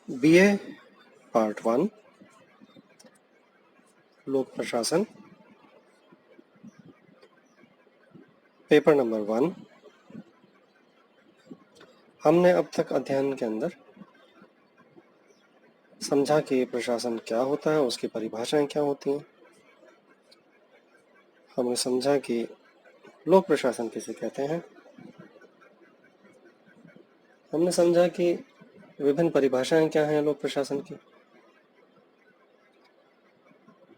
BA part 1 लोक प्रशासन paper number 1। हमने अब तक अध्ययन के अंदर समझा कि प्रशासन क्या होता है, उसकी परिभाषाएं क्या होती हैं। हमने समझा कि लोक प्रशासन किसे कहते हैं। हमने समझा कि विभिन्न परिभाषाएं क्या हैं लोक प्रशासन की,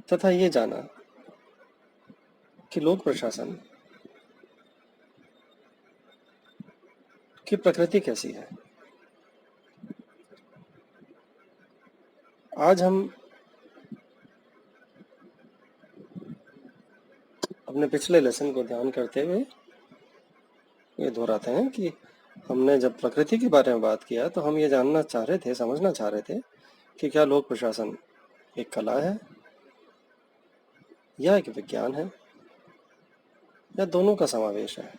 तथा ये जाना कि लोक प्रशासन की प्रकृति कैसी है। आज हम अपने पिछले लेसन को ध्यान करते हुए ये दोहराते हैं कि हमने जब प्रकृति के बारे में बात किया तो हम ये जानना चाह रहे थे, समझना चाह रहे थे कि क्या लोक प्रशासन एक कला है या एक विज्ञान है या दोनों का समावेश है।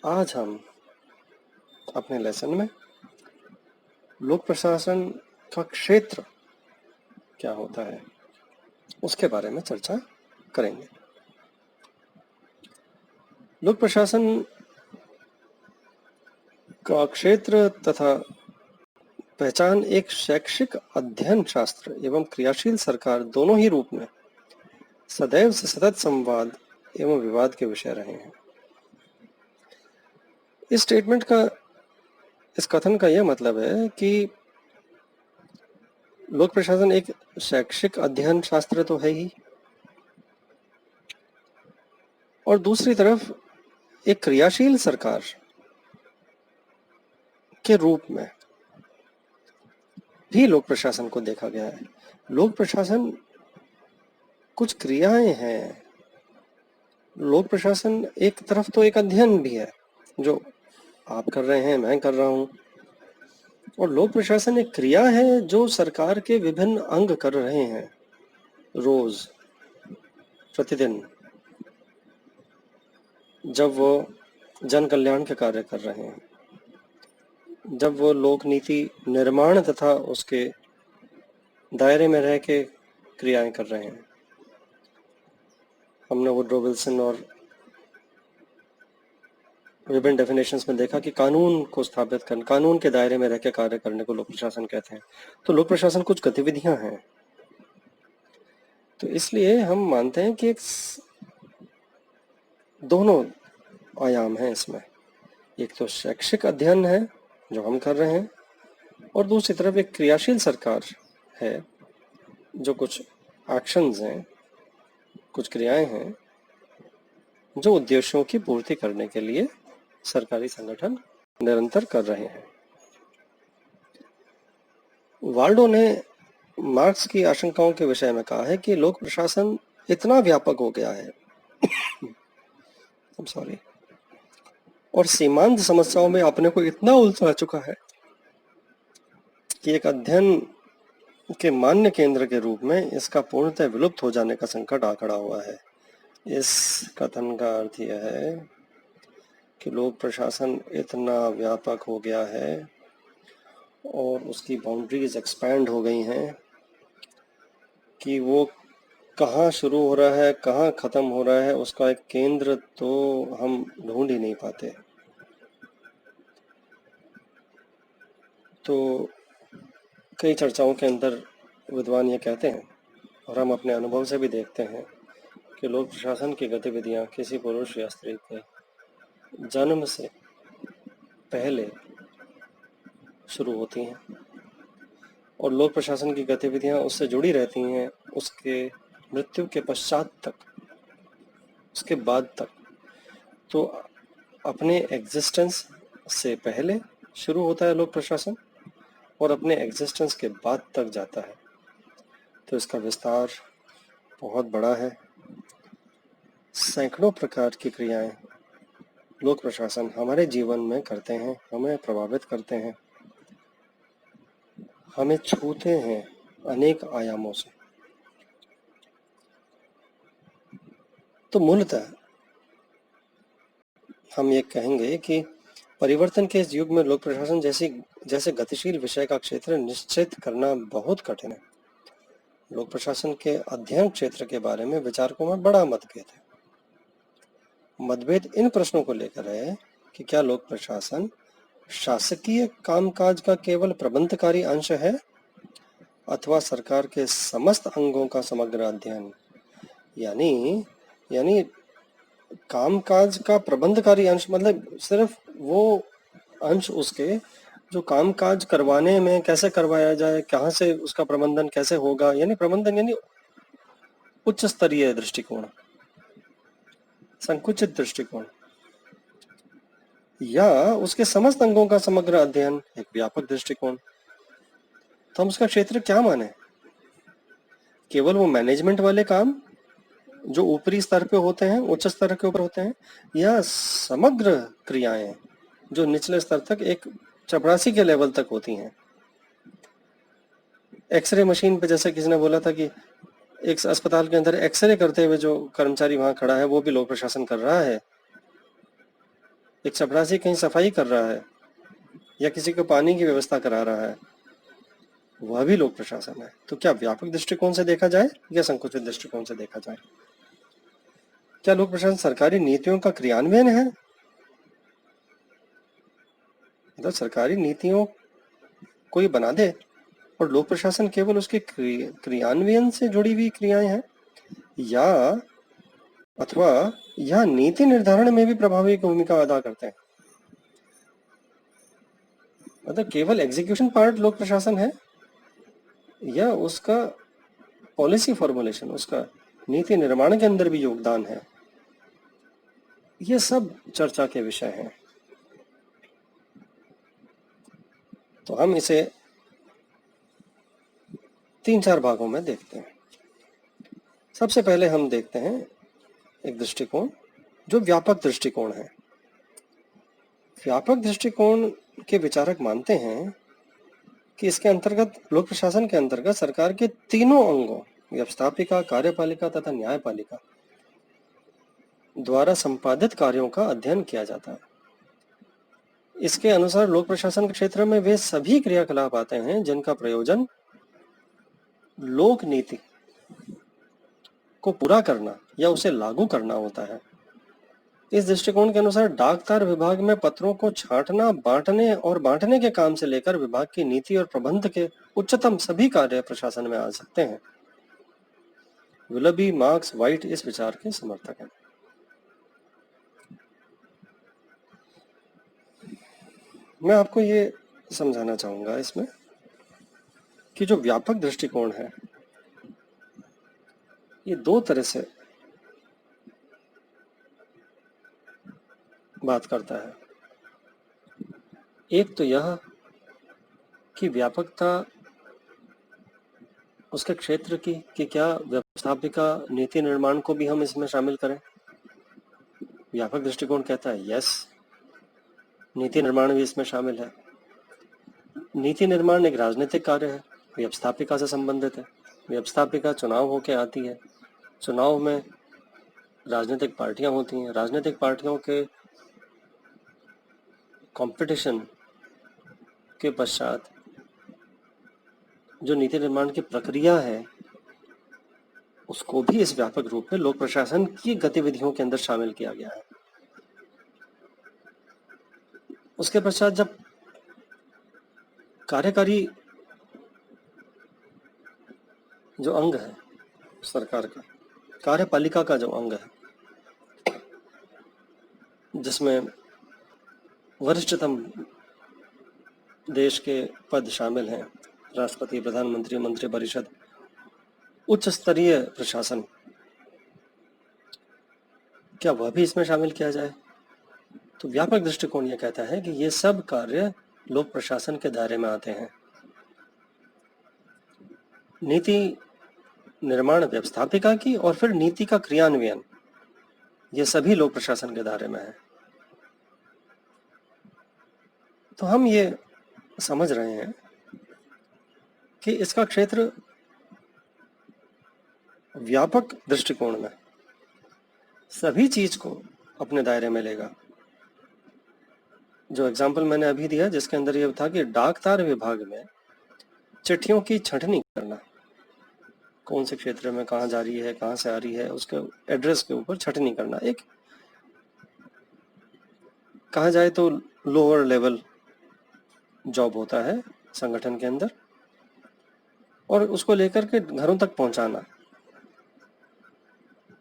आज हम अपने लेसन में लोक प्रशासन का क्षेत्र क्या होता है उसके बारे में चर्चा करेंगे। लोक प्रशासन का क्षेत्र तथा पहचान एक शैक्षिक अध्ययन शास्त्र एवं क्रियाशील सरकार दोनों ही रूप में सदैव से सतत संवाद एवं विवाद के विषय रहे हैं। इस स्टेटमेंट का, इस कथन का यह मतलब है कि लोक प्रशासन एक शैक्षिक अध्ययन शास्त्र तो है ही, और दूसरी तरफ एक क्रियाशील सरकार के रूप में भी लोक प्रशासन को देखा गया है। लोक प्रशासन कुछ क्रियाएं हैं। लोक प्रशासन एक तरफ तो एक अध्ययन भी है जो आप कर रहे हैं, मैं कर रहा हूं, और लोक प्रशासन एक क्रिया है जो सरकार के विभिन्न अंग कर रहे हैं रोज प्रतिदिन, जब वो जन कल्याण के कार्य कर रहे हैं, जब वो लोक नीति निर्माण तथा उसके दायरे में रह के क्रियाएं कर रहे हैं। हमने वुड्रो विल्सन और विभिन्न डेफिनेशंस में देखा कि कानून को स्थापित करने, कानून के दायरे में रह के कार्य करने को लोक प्रशासन कहते हैं। तो लोक प्रशासन कुछ गतिविधियां हैं। तो इसलिए हम मानते हैं कि एक दोनों आयाम हैं इसमें। एक तो शैक्षिक अध्ययन है जो हम कर रहे हैं, और दूसरी तरफ एक क्रियाशील सरकार है जो कुछ एक्शंस हैं, कुछ क्रियाएं हैं जो उद्देश्यों की पूर्ति करने के लिए सरकारी संगठन निरंतर कर रहे हैं। वाल्डो ने मार्क्स की आशंकाओं के विषय में कहा है कि लोक प्रशासन इतना व्यापक हो गया है और सीमांत समस्याओं में अपने को इतना उलझा चुका है कि एक अध्ययन के मान्य केंद्र के रूप में इसका पूर्णतः विलुप्त हो जाने का संकट आ खड़ा हुआ है। इस कथन का अर्थ यह है कि लोक प्रशासन इतना व्यापक हो गया है और उसकी बाउंड्रीज एक्सपैंड हो गई हैं कि वो कहाँ शुरू हो रहा है, कहाँ ख़त्म हो रहा है, उसका एक केंद्र तो हम ढूंढ ही नहीं पाते। तो कई चर्चाओं के अंदर विद्वान ये कहते हैं, और हम अपने अनुभव से भी देखते हैं, कि लोक प्रशासन की गतिविधियां किसी पुरुष या स्त्री के जन्म से पहले शुरू होती हैं और लोक प्रशासन की गतिविधियां उससे जुड़ी रहती हैं उसके मृत्यु के पश्चात तक, उसके बाद तक। तो अपने एग्जिस्टेंस से पहले शुरू होता है लोक प्रशासन और अपने एग्जिस्टेंस के बाद तक जाता है। तो इसका विस्तार बहुत बड़ा है। सैकड़ों प्रकार की क्रियाएं लोक प्रशासन हमारे जीवन में करते हैं, हमें प्रभावित करते हैं, हमें छूते हैं अनेक आयामों से। तो मूलतः हम ये कहेंगे कि परिवर्तन के इस युग में लोक प्रशासन जैसे गतिशील विषय का क्षेत्र निश्चित करना बहुत कठिन है। लोक प्रशासन के अध्ययन क्षेत्र के बारे में विचारकों में बड़ा मतभेद है। मतभेद इन प्रश्नों को लेकर है कि क्या लोक प्रशासन शासकीय कामकाज का केवल प्रबंधकारी अंश है अथवा सरकार के समस्त अंगों का समग्र अध्ययन। यानी कामकाज का प्रबंधकारी अंश मतलब सिर्फ वो अंश उसके जो कामकाज करवाने में कैसे करवाया जाए, कहाँ से उसका प्रबंधन कैसे होगा, यानी प्रबंधन यानी उच्च स्तरीय दृष्टिकोण, संकुचित दृष्टिकोण, या उसके समस्त अंगों का समग्र अध्ययन, एक व्यापक दृष्टिकोण। तो हम उसका क्षेत्र क्या माने? केवल वो मैनेजमेंट वाले काम जो ऊपरी स्तर पे होते हैं, उच्च स्तर के ऊपर होते हैं, या समग्र क्रियाएं जो निचले स्तर तक एक चपरासी के लेवल तक होती हैं। एक्सरे मशीन पे जैसे किसी ने बोला था कि एक अस्पताल के अंदर एक्सरे करते हुए जो कर्मचारी वहां खड़ा है वो भी लोक प्रशासन कर रहा है, एक चपरासी कहीं सफाई कर रहा है या किसी को पानी की व्यवस्था करा रहा है, वह भी लोक प्रशासन है। तो क्या व्यापक दृष्टिकोण से देखा जाए या संकुचित दृष्टिकोण से देखा जाए? क्या लोक प्रशासन सरकारी नीतियों का क्रियान्वयन है? मतलब सरकारी नीतियों कोई बना दे और लोक प्रशासन केवल उसके क्रियान्वयन से जुड़ी हुई क्रियाएं हैं, अथवा यह नीति निर्धारण में भी प्रभावी भूमिका अदा करते हैं। मतलब केवल एग्जीक्यूशन पार्ट लोक प्रशासन है या उसका पॉलिसी फॉर्मुलेशन, उसका नीति निर्माण के अंदर भी योगदान है? ये सब चर्चा के विषय हैं। तो हम इसे 3-4 भागों में देखते हैं। सबसे पहले हम देखते हैं एक दृष्टिकोण जो व्यापक दृष्टिकोण है। व्यापक दृष्टिकोण के विचारक मानते हैं कि इसके अंतर्गत, लोक प्रशासन के अंतर्गत सरकार के तीनों अंगों व्यवस्थापिका, कार्यपालिका तथा न्यायपालिका द्वारा संपादित कार्यों का अध्ययन किया जाता है। इसके अनुसार लोक प्रशासन के क्षेत्र में वे सभी क्रियाकलाप आते हैं जिनका प्रयोजन लोक नीति को पूरा करना या उसे लागू करना होता है। इस दृष्टिकोण के अनुसार डाकतार विभाग में पत्रों को छांटना, बांटने और बांटने के काम से लेकर विभाग की नीति और प्रबंध के उच्चतम सभी कार्य प्रशासन में आ सकते हैं। विलबी, मार्क्स, वाइट इस विचार के समर्थक हैं। मैं आपको ये समझाना चाहूंगा इसमें कि जो व्यापक दृष्टिकोण है ये दो तरह से बात करता है। एक तो यह कि व्यापकता उसके क्षेत्र की कि क्या व्यवस्थापिका नीति निर्माण को भी हम इसमें शामिल करें। व्यापक दृष्टिकोण कहता है यस, नीति निर्माण भी इसमें शामिल है। नीति निर्माण एक राजनीतिक कार्य है, व्यवस्थापिका से संबंधित है। व्यवस्थापिका चुनाव होके आती है, चुनाव में राजनीतिक पार्टियां होती हैं, राजनीतिक पार्टियों के कंपटीशन के पश्चात जो नीति निर्माण की प्रक्रिया है उसको भी इस व्यापक रूप में लोक प्रशासन की गतिविधियों के अंदर शामिल किया गया है। उसके पश्चात जब कार्यकारी जो अंग है सरकार का, कार्यपालिका का जो अंग है जिसमें वरिष्ठतम देश के पद शामिल हैं, राष्ट्रपति, प्रधानमंत्री, मंत्रिपरिषद, उच्च स्तरीय प्रशासन, क्या वह भी इसमें शामिल किया जाए? तो व्यापक दृष्टिकोण यह कहता है कि ये सब कार्य लोक प्रशासन के दायरे में आते हैं। नीति निर्माण व्यवस्थापिका की और फिर नीति का क्रियान्वयन, ये सभी लोक प्रशासन के दायरे में है। तो हम ये समझ रहे हैं कि इसका क्षेत्र व्यापक दृष्टिकोण में सभी चीज को अपने दायरे में लेगा। जो एग्जाम्पल मैंने अभी दिया जिसके अंदर ये था कि डाक तार विभाग में चिट्ठियों की छंटनी करना, कौन से क्षेत्र में कहाँ जा रही है, कहाँ से आ रही है, उसके एड्रेस के ऊपर छंटनी करना, एक कहा जाए तो लोअर लेवल जॉब होता है संगठन के अंदर, और उसको लेकर के घरों तक पहुंचाना।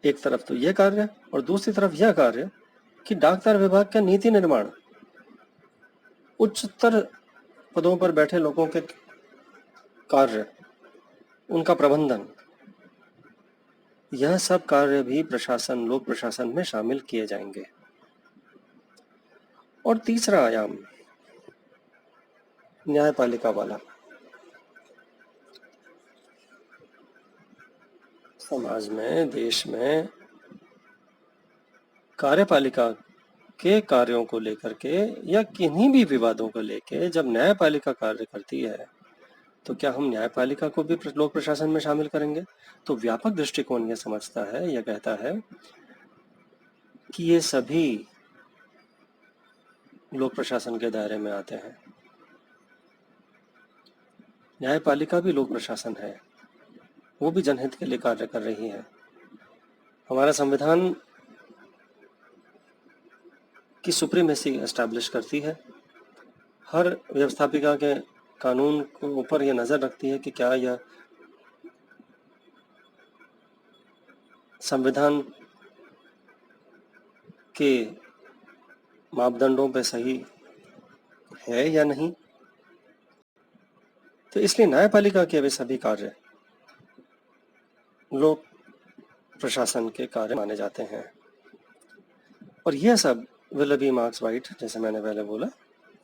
एक तरफ तो यह कार्य और दूसरी तरफ यह कार्य कि डाकतार विभाग का नीति निर्माण, उच्चतर पदों पर बैठे लोगों के कार्य, उनका प्रबंधन, यह सब कार्य भी प्रशासन, लोक प्रशासन में शामिल किए जाएंगे। और तीसरा आयाम न्यायपालिका वाला, समाज में, देश में कार्यपालिका के कार्यों को लेकर के या किन्हीं भी विवादों को लेकर जब न्यायपालिका कार्य करती है तो क्या हम न्यायपालिका को भी लोक प्रशासन में शामिल करेंगे? तो व्यापक दृष्टिकोण यह समझता है, यह कहता है कि ये सभी लोक प्रशासन के दायरे में आते हैं। न्यायपालिका भी लोक प्रशासन है, वो भी जनहित के लिए कार्य कर रही है। हमारा संविधान की सुप्रीमेसी एस्टैब्लिश करती है, हर व्यवस्थापिका के कानून को ऊपर यह नज़र रखती है कि क्या यह संविधान के मापदंडों पे सही है या नहीं। तो इसलिए न्यायपालिका के वे सभी कार्य लोक प्रशासन के कार्य माने जाते हैं। और यह सब विल्लबी मार्क्स वाइट, जैसे मैंने पहले बोला,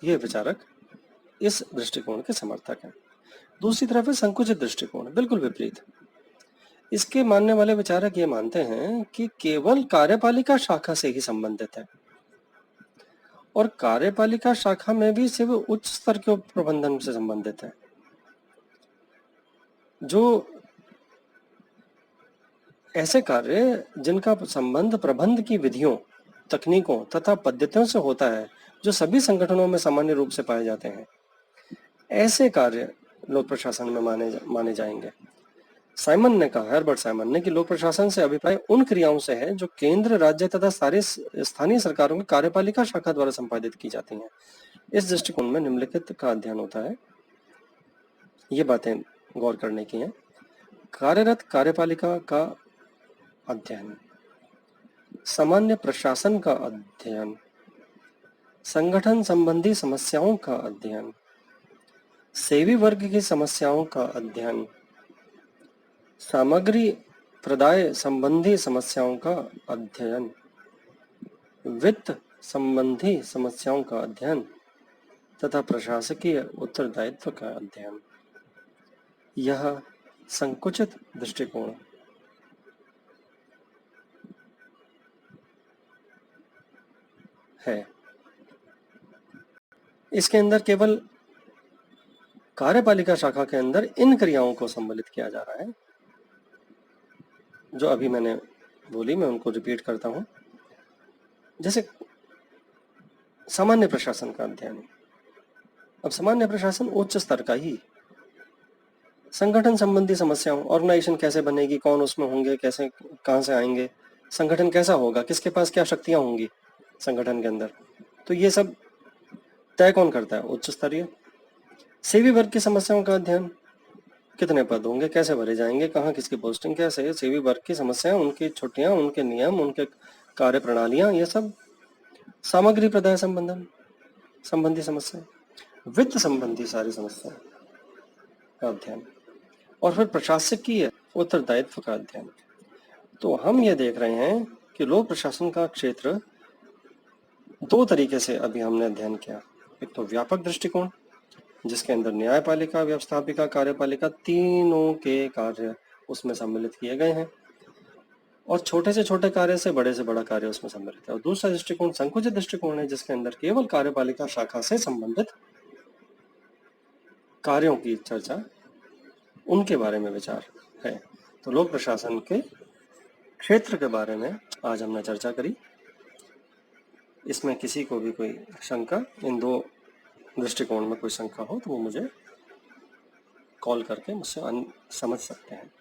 ये विचारक इस दृष्टिकोण के समर्थक हैं। दूसरी तरफ है संकुचित दृष्टिकोण, बिल्कुल विपरीत। इसके मानने वाले विचारक ये मानते हैं कि केवल कार्यपालिका शाखा से ही संबंधित है, और कार्यपालिका शाखा में भी सिर्फ उच्च स्तर के प्रबंधन से संबंधित है। जो ऐसे कार्य जिनका संबंध प्रबंध की विधियों, तकनीकों तथा पद्धतियों से होता है, जो सभी संगठनों में सामान्य रूप से पाए जाते हैं, ऐसे कार्य लोक प्रशासन में माने जाएंगे। साइमन ने कहा, हर्बर्ट साइमन ने, कि लोक प्रशासन से अभिप्राय उन क्रियाओं से है जो केंद्र, राज्य तथा सारे स्थानीय सरकारों की कार्यपालिका शाखा द्वारा संपादित की जाती हैं। इस दृष्टिकोण में निम्नलिखित का अध्ययन होता है। ये बातें गौर करने की हैं। कार्यरत कार्यपालिका का अध्ययन, सामान्य प्रशासन का अध्ययन, संगठन संबंधी समस्याओं का अध्ययन, सेवी वर्ग की समस्याओं का अध्ययन, सामग्री प्रदाय संबंधी समस्याओं का अध्ययन, वित्त संबंधी समस्याओं का अध्ययन तथा प्रशासकीय उत्तरदायित्व का अध्ययन। यह संकुचित दृष्टिकोण है। इसके अंदर केवल कार्यपालिका शाखा के अंदर इन क्रियाओं को सम्मिलित किया जा रहा है जो अभी मैंने बोली, मैं उनको रिपीट करता हूं। जैसे सामान्य प्रशासन का अध्ययन। अब सामान्य प्रशासन उच्च स्तर का ही, संगठन संबंधी समस्याओं, ऑर्गेनाइजेशन कैसे बनेगी, कौन उसमें होंगे, कैसे, कहां से आएंगे, संगठन कैसा होगा, किसके पास क्या शक्तियां होंगी संगठन के अंदर, तो ये सब तय कौन करता है? उच्च स्तरीय। सेवी वर्ग की समस्याओं का अध्ययन, कितने पद होंगे, कैसे भरे जाएंगे, कहाँ किसकी पोस्टिंग कैसे, सेवी वर्ग की समस्याएं, उनकी छुट्टियां, उनके नियम, उनके कार्य प्रणालियां, ये सब। सामग्री प्रदाय संबंधी समस्या, वित्त संबंधी सारी समस्याएं का अध्ययन, और फिर प्रशासकीय उत्तरदायित्व का अध्ययन। तो हम ये देख रहे हैं कि लोक प्रशासन का क्षेत्र दो तरीके से अभी हमने अध्ययन किया। एक तो व्यापक दृष्टिकोण, जिसके अंदर न्यायपालिका, व्यवस्थापिका, कार्यपालिका, तीनों के कार्य उसमें सम्मिलित किए गए हैं, और छोटे से छोटे कार्य से बड़ा कार्य उसमें सम्मिलित है। और दूसरा दृष्टिकोण संकुचित दृष्टिकोण है, जिसके अंदर केवल कार्यपालिका शाखा से संबंधित कार्यों की चर्चा, उनके बारे में विचार है। तो लोक प्रशासन के क्षेत्र के बारे में आज हमने चर्चा करी। इसमें किसी को भी कोई शंका, इन दो दृष्टिकोण में कोई शंका हो तो वो मुझे कॉल करके मुझसे समझ सकते हैं।